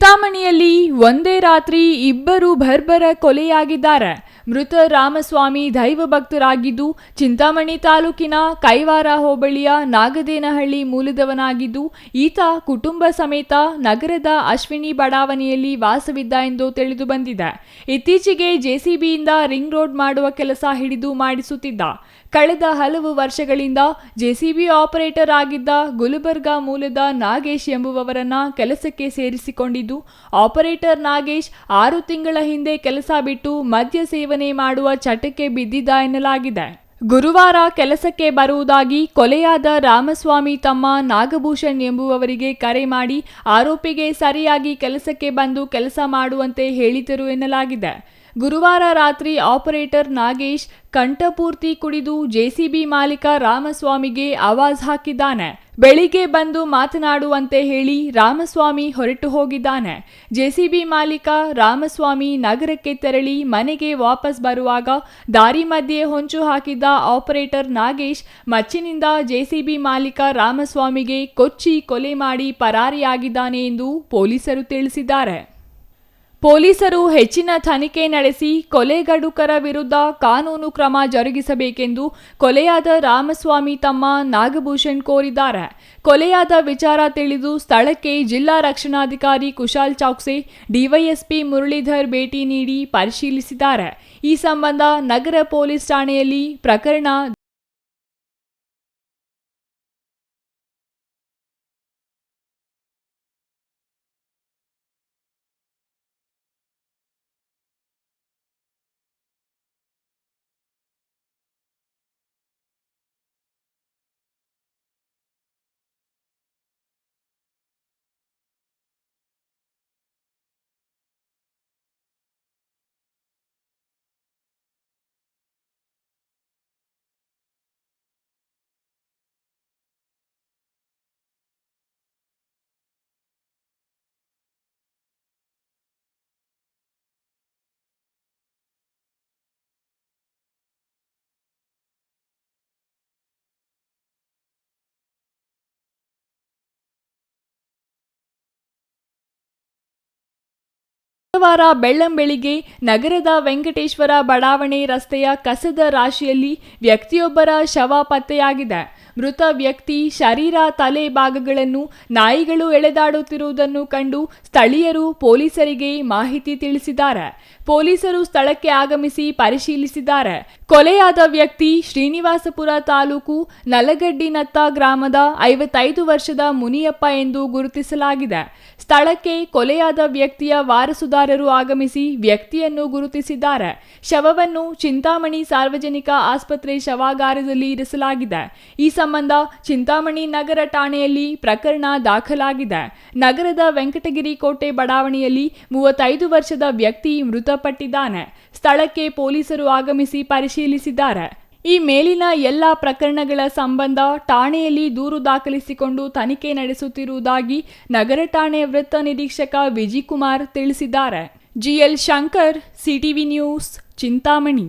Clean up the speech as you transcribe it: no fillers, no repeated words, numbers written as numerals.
ಚಿಂತಾಮಣಿಯಲ್ಲಿ ಒಂದೇ ರಾತ್ರಿ ಇಬ್ಬರು ಬರ್ಬರ ಕೊಲೆಯಾಗಿದ್ದಾರೆ. ಮೃತ ರಾಮಸ್ವಾಮಿ ದೈವ ಭಕ್ತರಾಗಿದ್ದು ಚಿಂತಾಮಣಿ ತಾಲೂಕಿನ ಕೈವಾರ ಹೋಬಳಿಯ ನಾಗದೇನಹಳ್ಳಿ ಮೂಲದವನಾಗಿದ್ದು ಈತ ಕುಟುಂಬ ಸಮೇತ ನಗರದ ಅಶ್ವಿನಿ ಬಡಾವಣೆಯಲ್ಲಿ ವಾಸವಿದ್ದ ಎಂದು ತಿಳಿದು ಬಂದಿದೆ. ಇತ್ತೀಚೆಗೆ ಜೆಸಿಬಿಯಿಂದ ರಿಂಗ್ ರೋಡ್ ಮಾಡುವ ಕೆಲಸ ಹಿಡಿದು ಮಾಡಿಸುತ್ತಿದ್ದ. ಕಳೆದ ಹಲವು ವರ್ಷಗಳಿಂದ ಜೆಸಿಬಿ ಆಪರೇಟರ್ ಆಗಿದ್ದ ಗುಲ್ಬರ್ಗಾ ಮೂಲದ ನಾಗೇಶ್ ಎಂಬುವವರನ್ನ ಕೆಲಸಕ್ಕೆ ಸೇರಿಸಿಕೊಂಡಿದ್ದು, ಆಪರೇಟರ್ ನಾಗೇಶ್ 6 ತಿಂಗಳ ಹಿಂದೆ ಕೆಲಸ ಬಿಟ್ಟು ಮದ್ಯ ಸೇವನೆ ಮಾಡುವ ಚಟಕ್ಕೆ ಬಿದ್ದಿದ್ದ ಎನ್ನಲಾಗಿದೆ. ಗುರುವಾರ ಕೆಲಸಕ್ಕೆ ಬರುವುದಾಗಿ ಕೊಲೆಯಾದ ರಾಮಸ್ವಾಮಿ ತಮ್ಮ ನಾಗಭೂಷಣ್ ಎಂಬುವವರಿಗೆ ಕರೆ ಮಾಡಿ ಆರೋಪಿಗೆ ಸರಿಯಾಗಿ ಕೆಲಸಕ್ಕೆ ಬಂದು ಕೆಲಸ ಮಾಡುವಂತೆ ಹೇಳಿದರು ಎನ್ನಲಾಗಿದೆ. ಗುರುವಾರ ರಾತ್ರಿ ಆಪರೇಟರ್ ನಾಗೇಶ್ ಕಂಠಪೂರ್ತಿ ಕುಡಿದು ಜೆಸಿಬಿ ಮಾಲೀಕ ರಾಮಸ್ವಾಮಿಗೆ ಆವಾಜ್ ಹಾಕಿದ್ದಾನೆ. ಬೆಳಿಗ್ಗೆ ಬಂದು ಮಾತನಾಡುವಂತೆ ಹೇಳಿ ರಾಮಸ್ವಾಮಿ ಹೊರಟು ಹೋಗಿದ್ದಾನೆ. ಜೆಸಿಬಿ ಮಾಲೀಕ ರಾಮಸ್ವಾಮಿ ನಗರಕ್ಕೆ ತೆರಳಿ ಮನೆಗೆ ವಾಪಸ್ ಬರುವಾಗ ದಾರಿ ಮಧ್ಯೆ ಹೊಂಚು ಹಾಕಿದ್ದ ಆಪರೇಟರ್ ನಾಗೇಶ್ ಮಚ್ಚಿನಿಂದ ಜೆಸಿಬಿ ಮಾಲೀಕ ರಾಮಸ್ವಾಮಿಗೆ ಕೊಚ್ಚಿ ಕೊಲೆ ಮಾಡಿ ಪರಾರಿಯಾಗಿದ್ದಾನೆ ಎಂದು ಪೊಲೀಸರು ತಿಳಿಸಿದ್ದಾರೆ. ಪೊಲೀಸರು ಹೆಚ್ಚಿನ ತನಿಖೆ ನಡೆಸಿ ಕೊಲೆಗಡುಕರ ವಿರುದ್ಧ ಕಾನೂನು ಕ್ರಮ ಜರುಗಿಸಬೇಕೆಂದು ಕೊಲೆಯಾದ ರಾಮಸ್ವಾಮಿ ತಮ್ಮ ನಾಗಭೂಷಣ್ ಕೋರಿದ್ದಾರೆ. ಕೊಲೆಯಾದ ವಿಚಾರ ತಿಳಿದು ಸ್ಥಳಕ್ಕೆ ಜಿಲ್ಲಾ ರಕ್ಷಣಾಧಿಕಾರಿ ಕುಶಾಲ್ ಚೌಕ್ಸೆ, ಡಿವೈಎಸ್ಪಿ ಮುರಳೀಧರ್ ಭೇಟಿ ನೀಡಿ ಪರಿಶೀಲಿಸಿದ್ದಾರೆ. ಈ ಸಂಬಂಧ ನಗರ ಪೊಲೀಸ್ ಠಾಣೆಯಲ್ಲಿ ಪ್ರಕರಣ ಬುಧವಾರ ಬೆಳ್ಳಂಬೆಳಿಗ್ಗೆ ನಗರದ ವೆಂಕಟೇಶ್ವರ ಬಡಾವಣೆ ರಸ್ತೆಯ ಕಸದ ರಾಶಿಯಲ್ಲಿ ವ್ಯಕ್ತಿಯೊಬ್ಬರ ಶವ ಪತ್ತೆಯಾಗಿದೆ. ಮೃತ ವ್ಯಕ್ತಿ ಶರೀರ, ತಲೆ ಭಾಗಗಳನ್ನು ನಾಯಿಗಳು ಎಳೆದಾಡುತ್ತಿರುವುದನ್ನು ಕಂಡು ಸ್ಥಳೀಯರು ಪೊಲೀಸರಿಗೆ ಮಾಹಿತಿ ತಿಳಿಸಿದ್ದಾರೆ. ಪೊಲೀಸರು ಸ್ಥಳಕ್ಕೆ ಆಗಮಿಸಿ ಪರಿಶೀಲಿಸಿದ್ದಾರೆ. ಕೊಲೆಯಾದ ವ್ಯಕ್ತಿ ಶ್ರೀನಿವಾಸಪುರ ತಾಲೂಕು ನಲಗಡ್ಡಿನತ್ತ ಗ್ರಾಮದ 55 ವರ್ಷದ ಮುನಿಯಪ್ಪ ಎಂದು ಗುರುತಿಸಲಾಗಿದೆ. ಸ್ಥಳಕ್ಕೆ ಕೊಲೆಯಾದ ವ್ಯಕ್ತಿಯ ವಾರಸುದಾರರು ಆಗಮಿಸಿ ವ್ಯಕ್ತಿಯನ್ನು ಗುರುತಿಸಿದ್ದಾರೆ. ಶವವನ್ನು ಚಿಂತಾಮಣಿ ಸಾರ್ವಜನಿಕ ಆಸ್ಪತ್ರೆ ಶವಾಗಾರದಲ್ಲಿ ಇರಿಸಲಾಗಿದೆ. ಈ ಸಂಬಂಧ ಚಿಂತಾಮಣಿ ನಗರ ಠಾಣೆಯಲ್ಲಿ ಪ್ರಕರಣ ದಾಖಲಾಗಿದೆ. ನಗರದ ವೆಂಕಟಗಿರಿ ಕೋಟೆ ಬಡಾವಣೆಯಲ್ಲಿ 35 ವರ್ಷದ ವ್ಯಕ್ತಿ ಮೃತಪಟ್ಟಿದ್ದಾನೆ. ಸ್ಥಳಕ್ಕೆ ಪೊಲೀಸರು ಆಗಮಿಸಿ ಪರಿಶೀಲಿಸಿದ್ದಾರೆ. ಈ ಮೇಲಿನ ಎಲ್ಲ ಪ್ರಕರಣಗಳ ಸಂಬಂಧ ಠಾಣೆಯಲ್ಲಿ ದೂರು ದಾಖಲಿಸಿಕೊಂಡು ತನಿಖೆ ನಡೆಸುತ್ತಿರುವುದಾಗಿ ನಗರ ಠಾಣೆ ವೃತ್ತ ನಿರೀಕ್ಷಕ ವಿಜಯಕುಮಾರ್ ತಿಳಿಸಿದ್ದಾರೆ. GL Shankar, CTV news, Chintamani.